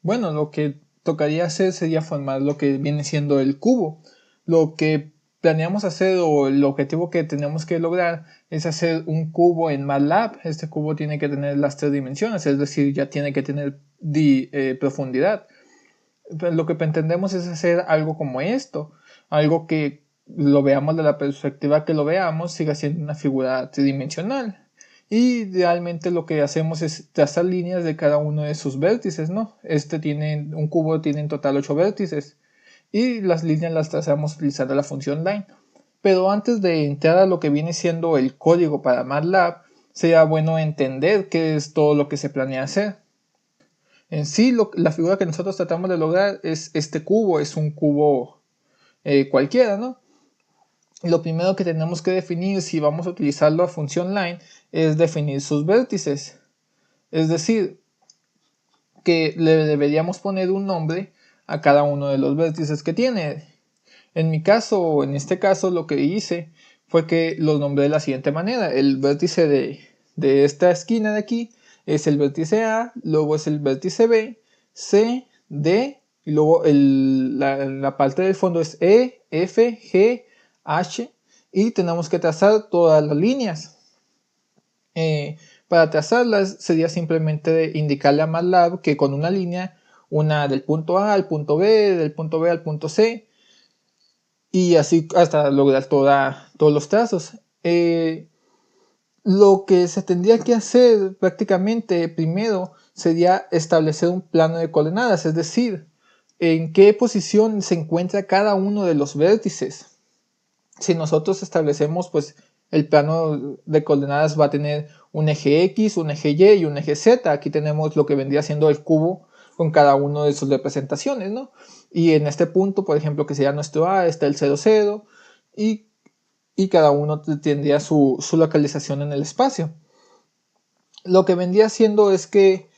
Bueno, lo que tocaría hacer sería formar lo que viene siendo el cubo. Lo que planeamos hacer o el objetivo que tenemos que lograr es hacer un cubo en MATLAB. Este cubo tiene que tener las 3 dimensiones, es decir, ya tiene que tener profundidad. Pero lo que pretendemos es hacer algo como esto, algo que lo veamos de la perspectiva que lo veamos, siga siendo una figura tridimensional. Y realmente lo que hacemos es trazar líneas de cada uno de sus vértices, ¿no? Un cubo tiene en total 8 vértices y las líneas las trazamos utilizando la función line. Pero antes de entrar a lo que viene siendo el código para MATLAB, sería bueno entender qué es todo lo que se planea hacer. En sí, la figura que nosotros tratamos de lograr es este cubo, es un cubo cualquiera, ¿no? Lo primero que tenemos que definir si vamos a utilizar la función line es definir sus vértices. Es decir, que le deberíamos poner un nombre a cada uno de los vértices que tiene. En mi caso, o en este caso, lo que hice fue que los nombré de la siguiente manera. El vértice de esta esquina de aquí es el vértice A, luego es el vértice B, C, D, y luego la parte del fondo es E, F, G, H, y tenemos que trazar todas las líneas. Para trazarlas sería simplemente indicarle a MATLAB que con una línea, una del punto A al punto B, del punto B al punto C, y así hasta lograr todos los trazos. Lo que se tendría que hacer prácticamente primero sería establecer un plano de coordenadas, es decir, en qué posición se encuentra cada uno de los vértices. Si nosotros establecemos, pues el plano de coordenadas va a tener un eje X, un eje Y y un eje Z. Aquí tenemos lo que vendría siendo el cubo con cada uno de sus representaciones, ¿no? Y en este punto, por ejemplo, que sería nuestro A, está el 0, 0 y cada uno tendría su localización en el espacio. Lo que vendría siendo es que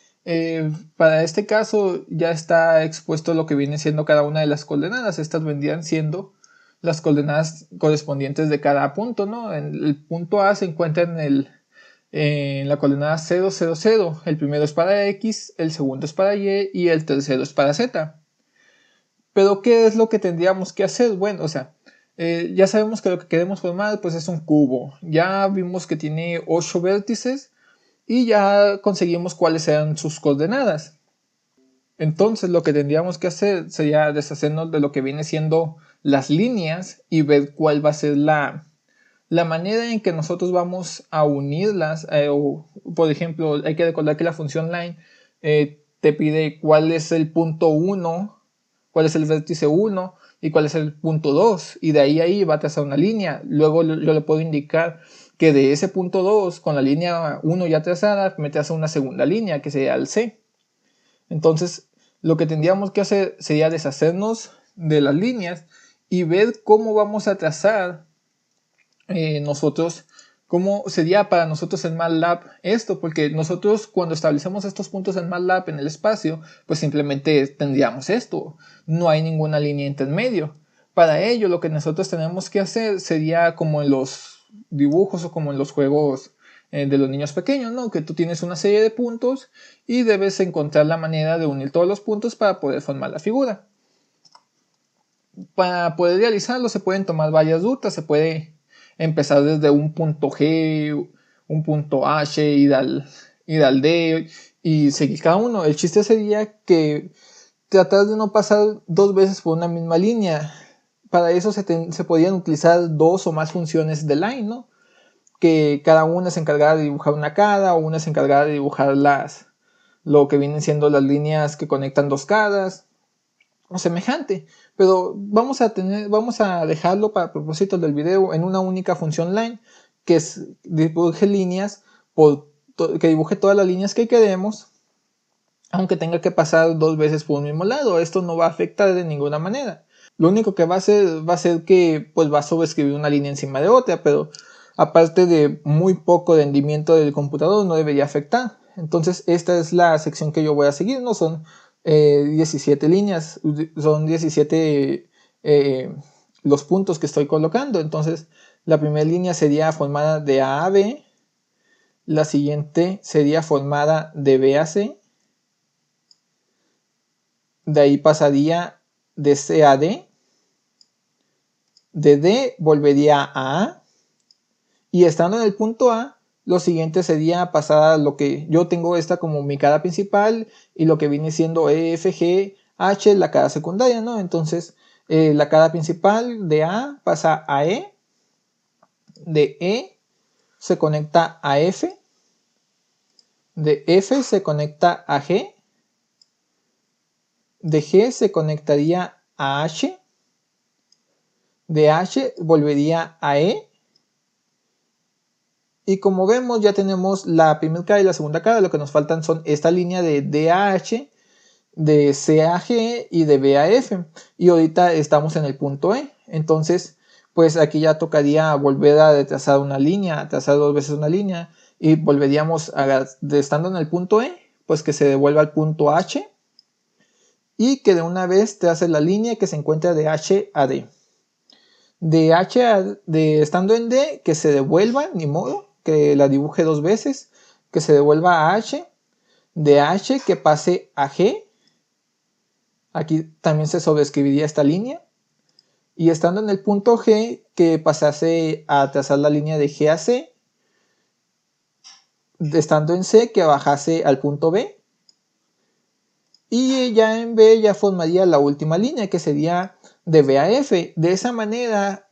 para este caso ya está expuesto lo que viene siendo cada una de las coordenadas. Estas vendrían siendo las coordenadas correspondientes de cada punto, ¿no? El punto A se encuentra en la coordenada 0, 0, 0. El primero es para X, el segundo es para Y y el tercero es para Z. Pero ¿qué es lo que tendríamos que hacer? Bueno, o sea, ya sabemos que lo que queremos formar pues es un cubo. Ya vimos que tiene 8 vértices y ya conseguimos cuáles eran sus coordenadas. Entonces lo que tendríamos que hacer sería deshacernos de lo que viene siendo las líneas y ver cuál va a ser la manera en que nosotros vamos a unirlas. Por ejemplo, hay que recordar que la función line te pide cuál es el punto 1, cuál es el vértice 1 y cuál es el punto 2. Y de ahí va a trazar una línea. Luego yo le puedo indicar que de ese punto 2, con la línea 1 ya trazada, me traza una segunda línea que sería el C. Entonces, lo que tendríamos que hacer sería deshacernos de las líneas y ver cómo vamos a trazar nosotros, cómo sería para nosotros en MATLAB esto, porque nosotros cuando establecemos estos puntos en MATLAB en el espacio, pues simplemente tendríamos esto, no hay ninguna línea intermedio. Para ello lo que nosotros tenemos que hacer sería como en los dibujos o como en los juegos de los niños pequeños, ¿no? Que tú tienes una serie de puntos y debes encontrar la manera de unir todos los puntos para poder formar la figura. Para poder realizarlo se pueden tomar varias rutas, se puede empezar desde un punto G, un punto H, ir al D y seguir cada uno. El chiste sería que tratar de no pasar dos veces por una misma línea. Para eso se podían utilizar dos o más funciones de line, ¿no? Que cada una se encargara de dibujar una cara o una se encargara de dibujar lo que vienen siendo las líneas que conectan dos caras o semejante, pero vamos a dejarlo para propósitos del video en una única función line que dibuje líneas que dibuje todas las líneas que queremos, aunque tenga que pasar dos veces por un mismo lado. Esto no va a afectar de ninguna manera. Lo único que va a ser que pues va a sobreescribir una línea encima de otra, pero aparte de muy poco rendimiento del computador no debería afectar. Entonces esta es la sección que yo voy a seguir, no son 17 líneas, son 17 los puntos que estoy colocando. Entonces la primera línea sería formada de A a B, la siguiente sería formada de B a C, de ahí pasaría de C a D, de D volvería a A, y estando en el punto A, lo siguiente sería pasar a lo que yo tengo esta como mi cara principal y lo que viene siendo E, F, G, H, la cara secundaria, ¿no? Entonces, la cara principal de A pasa a E, de E se conecta a F, de F se conecta a G, de G se conectaría a H, de H volvería a E, y como vemos ya tenemos la primera cara y la segunda cara. Lo que nos faltan son esta línea de D a H, de C a G y de B a F, y ahorita estamos en el punto E. Entonces pues aquí ya tocaría volver a trazar una línea, trazar dos veces una línea, y volveríamos estando en el punto E, pues que se devuelva al punto H, y que de una vez trace la línea que se encuentra de H a D. Estando en D, que se devuelva, ni modo, que la dibuje dos veces, que se devuelva a H, de H que pase a G, aquí también se sobreescribiría esta línea, y estando en el punto G, que pasase a trazar la línea de G a C, estando en C, que bajase al punto B, y ya en B ya formaría la última línea, que sería de B a F. De esa manera,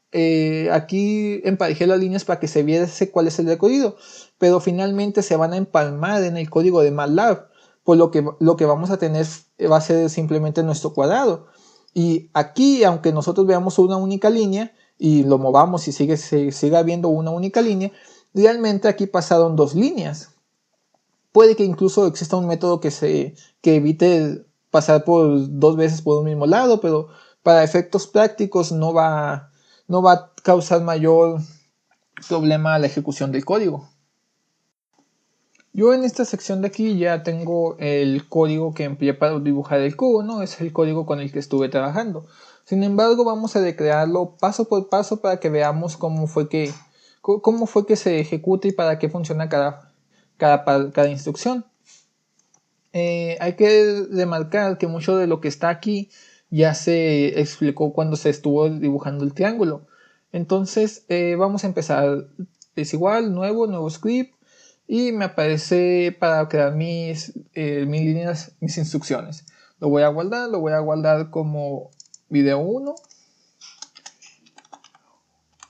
aquí emparejé las líneas para que se viese cuál es el recorrido, pero finalmente se van a empalmar en el código de MATLAB, por lo que vamos a tener va a ser simplemente nuestro cuadrado. Y aquí, aunque nosotros veamos una única línea y lo movamos y siga habiendo una única línea, realmente aquí pasaron dos líneas. Puede que incluso exista un método que evite pasar por dos veces por un mismo lado, pero para efectos prácticos no va a causar mayor problema a la ejecución del código. Yo en esta sección de aquí ya tengo el código que empleé para dibujar el cubo, ¿no? Es el código con el que estuve trabajando. Sin embargo, vamos a recrearlo paso por paso para que veamos cómo fue que se ejecuta y para qué funciona cada instrucción. Hay que remarcar que mucho de lo que está aquí ya se explicó cuando se estuvo dibujando el triángulo. Entonces vamos a empezar. Es igual, nuevo script, y me aparece para crear mis líneas, mis instrucciones. Lo voy a guardar como video 1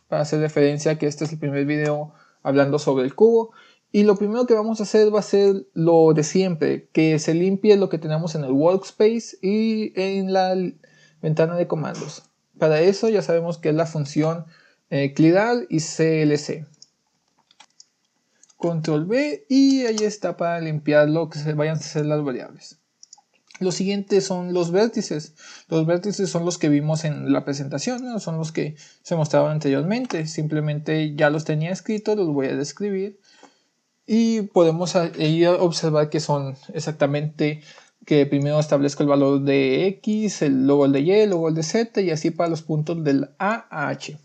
para hacer referencia a que este es el primer video hablando sobre el cubo. Y lo primero que vamos a hacer va a ser lo de siempre, que se limpie lo que tenemos en el workspace y en la ventana de comandos. Para eso ya sabemos que es la función clear y clc. Control V, y ahí está para limpiar lo que se vayan a hacer las variables. Lo siguiente son los vértices. Los vértices son los que vimos en la presentación, ¿no? Son los que se mostraban anteriormente. Simplemente ya los tenía escritos, los voy a describir. Y podemos ahí observar que son exactamente que primero establezco el valor de X, luego el de Y, luego el de Z, y así para los puntos del A a H.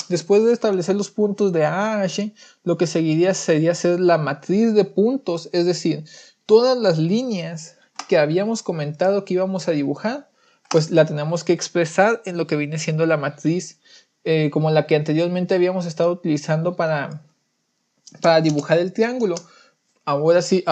Después de establecer los puntos de A a H, lo que seguiría sería hacer la matriz de puntos, es decir, todas las líneas que habíamos comentado que íbamos a dibujar, pues la tenemos que expresar en lo que viene siendo la matriz, como la que anteriormente habíamos estado utilizando para dibujar el triángulo. Ahora sí,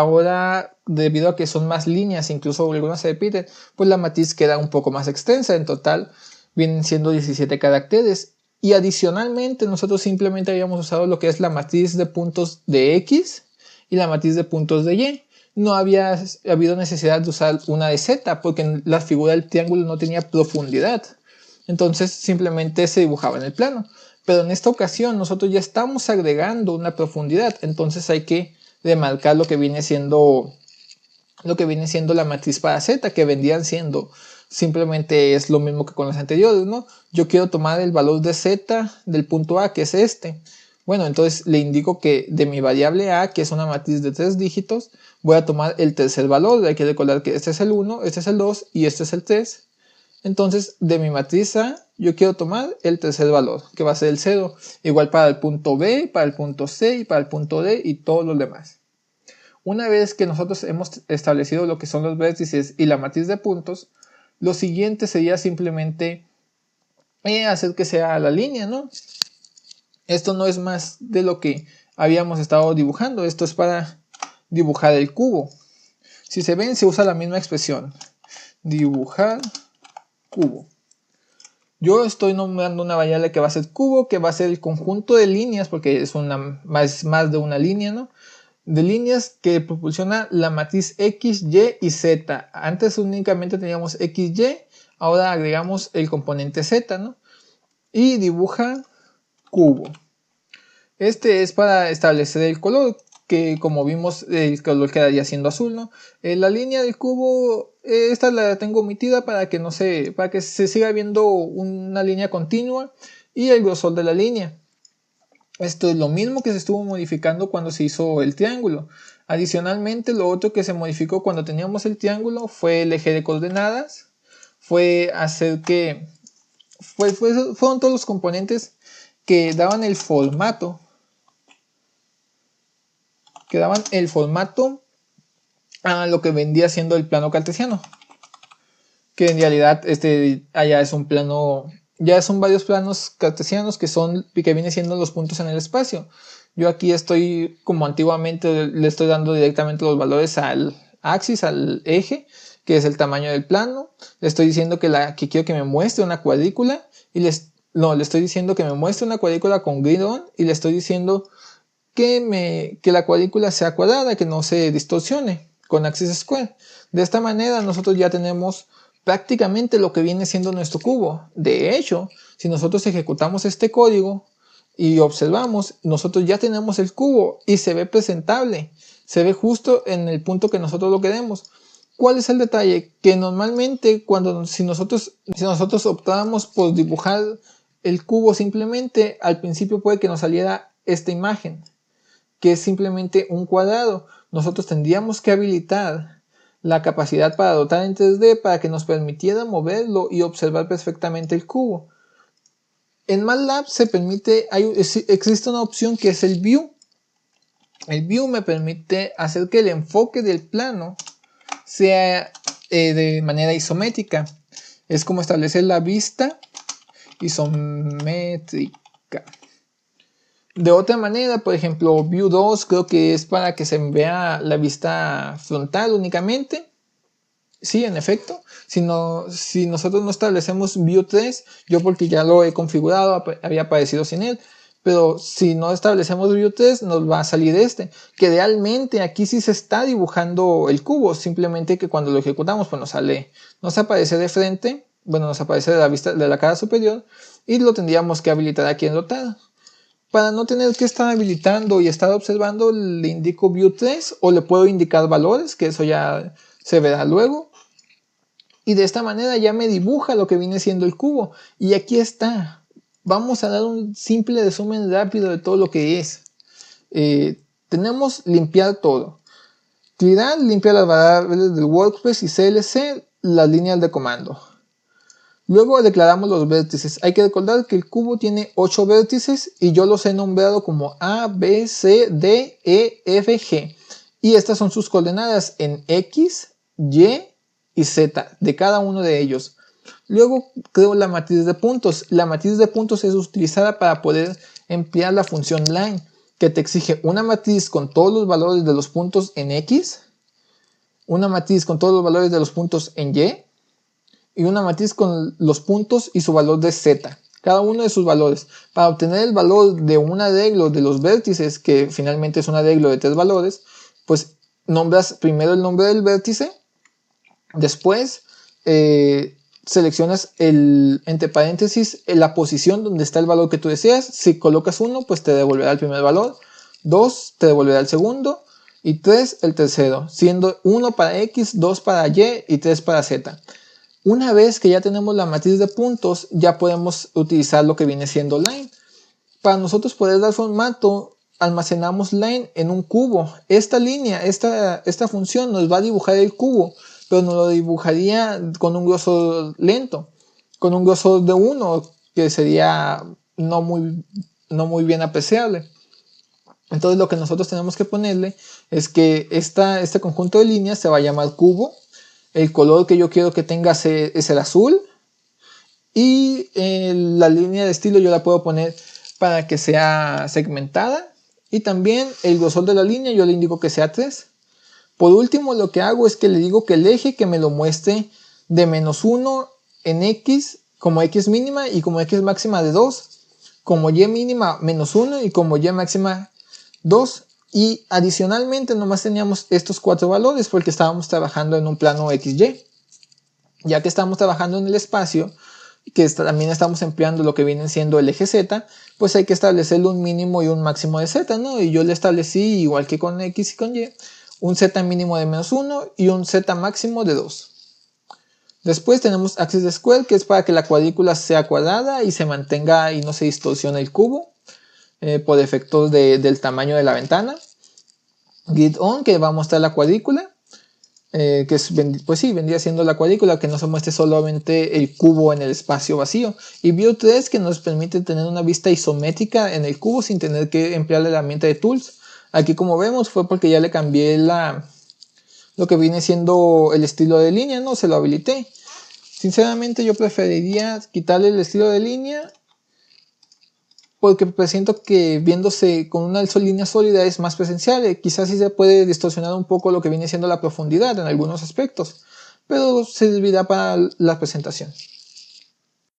debido a que son más líneas, incluso algunas se repiten, pues la matriz queda un poco más extensa. En total vienen siendo 17 caracteres. Y adicionalmente nosotros simplemente habíamos usado lo que es la matriz de puntos de X y la matriz de puntos de Y. No había habido necesidad de usar una de Z, porque la figura del triángulo no tenía profundidad. Entonces simplemente se dibujaba en el plano. Pero en esta ocasión nosotros ya estamos agregando una profundidad. Entonces hay que remarcar lo que viene siendo la matriz para Z, que vendrían siendo, simplemente es lo mismo que con las anteriores, ¿no? Yo quiero tomar el valor de Z del punto A, que es este. Bueno, entonces le indico que de mi variable A, que es una matriz de 3 dígitos, voy a tomar el tercer valor. Hay que recordar que este es el 1, este es el 2 y este es el 3. Entonces, de mi matriz A, yo quiero tomar el tercer valor, que va a ser el 0. Igual para el punto B, para el punto C y para el punto D y todos los demás. Una vez que nosotros hemos establecido lo que son los vértices y la matriz de puntos, lo siguiente sería simplemente hacer que sea la línea, ¿no? Esto no es más de lo que habíamos estado dibujando. Esto es para dibujar el cubo. Si se ven, se usa la misma expresión. Dibujar cubo. Yo estoy nombrando una variable que va a ser cubo, que va a ser el conjunto de líneas, porque es más de una línea, ¿no? De líneas que proporciona la matriz X, Y y Z. Antes únicamente teníamos X, Y, ahora agregamos el componente Z, ¿no? Y dibuja cubo. Este es para establecer el color, que como vimos el color quedaría siendo azul, ¿no? La línea del cubo, esta la tengo omitida para que para que se siga viendo una línea continua y el grosor de la línea. Esto es lo mismo que se estuvo modificando cuando se hizo el triángulo. Adicionalmente, lo otro que se modificó cuando teníamos el triángulo fue el eje de coordenadas. Fue hacer que... fueron todos los componentes que daban el formato. A lo que vendría siendo el plano cartesiano. Que en realidad allá es un plano... Ya son varios planos cartesianos que vienen siendo los puntos en el espacio. Yo aquí estoy, como antiguamente, le estoy dando directamente los valores al axis, al eje, que es el tamaño del plano. Le estoy diciendo que quiero que me muestre una cuadrícula. Le estoy diciendo que me muestre una cuadrícula con grid on. Y le estoy diciendo que la cuadrícula sea cuadrada, que no se distorsione con axis square. De esta manera nosotros ya tenemos prácticamente lo que viene siendo nuestro cubo. De hecho, si nosotros ejecutamos este código y observamos, nosotros ya tenemos el cubo y se ve presentable, se ve justo en el punto que nosotros lo queremos. ¿Cuál es el detalle? Que normalmente si nosotros optáramos por dibujar el cubo simplemente, al principio puede que nos saliera esta imagen, que es simplemente un cuadrado. Nosotros tendríamos que habilitar la capacidad para dotar en 3D para que nos permitiera moverlo y observar perfectamente el cubo. En MATLAB existe una opción que es el View. El View me permite hacer que el enfoque del plano sea de manera isométrica. Es como establecer la vista isométrica. De otra manera, por ejemplo, View 2 creo que es para que se vea la vista frontal únicamente. Sí, en efecto. Si nosotros no establecemos View 3, yo porque ya lo he configurado, había aparecido sin él. Pero si no establecemos View 3, nos va a salir que realmente aquí sí se está dibujando el cubo. Simplemente que cuando lo ejecutamos, pues nos aparece de frente, bueno, nos aparece de la vista de la cara superior y lo tendríamos que habilitar aquí en Dotado. Para no tener que estar habilitando y estar observando, le indico View 3 o le puedo indicar valores, que eso ya se verá luego. Y de esta manera ya me dibuja lo que viene siendo el cubo. Y aquí está. Vamos a dar un simple resumen rápido de todo lo que es. Tenemos limpiar todo. Clear limpia las variables del workspace y CLC las líneas de comando. Luego declaramos los vértices. Hay que recordar que el cubo tiene 8 vértices y yo los he nombrado como A, B, C, D, E, F, G. Y estas son sus coordenadas en X, Y y Z de cada uno de ellos. Luego creo la matriz de puntos. La matriz de puntos es utilizada para poder emplear la función line, que te exige una matriz con todos los valores de los puntos en X, una matriz con todos los valores de los puntos en Y, y una matriz con los puntos y su valor de z, cada uno de sus valores. Para obtener el valor de un arreglo de los vértices, que finalmente es un arreglo de 3 valores, pues nombras primero el nombre del vértice, después seleccionas entre paréntesis la posición donde está el valor que tú deseas. Si colocas 1, pues te devolverá el primer valor, 2 te devolverá el segundo y 3 el tercero, siendo 1 para X, 2 para Y y 3 para Z. Una vez que ya tenemos la matriz de puntos, ya podemos utilizar lo que viene siendo line. Para nosotros poder dar formato, almacenamos line en un cubo. Esta línea, esta función nos va a dibujar el cubo, pero nos lo dibujaría con un grosor lento, con un grosor de 1, que sería no muy bien apreciable. Entonces lo que nosotros tenemos que ponerle es que este conjunto de líneas se va a llamar cubo. El color que yo quiero que tenga es el azul. Y la línea de estilo yo la puedo poner para que sea segmentada. Y también el grosor de la línea yo le indico que sea 3. Por último, lo que hago es que le digo que el eje que me lo muestre de -1 en x como x mínima y como x máxima de 2, como y mínima -1 y como y máxima 2. Y adicionalmente nomás teníamos estos 4 valores porque estábamos trabajando en un plano XY. Ya que estamos trabajando en el espacio, que también estamos empleando lo que viene siendo el eje Z, pues hay que establecerle un mínimo y un máximo de Z, ¿no? Y yo le establecí, igual que con X y con Y, un Z mínimo de -1 y un Z máximo de 2. Después tenemos axis de square, que es para que la cuadrícula sea cuadrada y se mantenga y no se distorsione el cubo por efectos del tamaño de la ventana. Grid on, que va a mostrar la cuadrícula. Pues sí, vendría siendo la cuadrícula, que no se muestre solamente el cubo en el espacio vacío. Y View 3, que nos permite tener una vista isométrica en el cubo sin tener que emplear la herramienta de Tools. Aquí, como vemos, fue porque ya le cambié lo que viene siendo el estilo de línea, ¿no? Se lo habilité. Sinceramente yo preferiría quitarle el estilo de línea, porque pues siento que viéndose con una línea sólida es más presencial. Quizás sí se puede distorsionar un poco lo que viene siendo la profundidad en algunos aspectos, pero servirá para la presentación.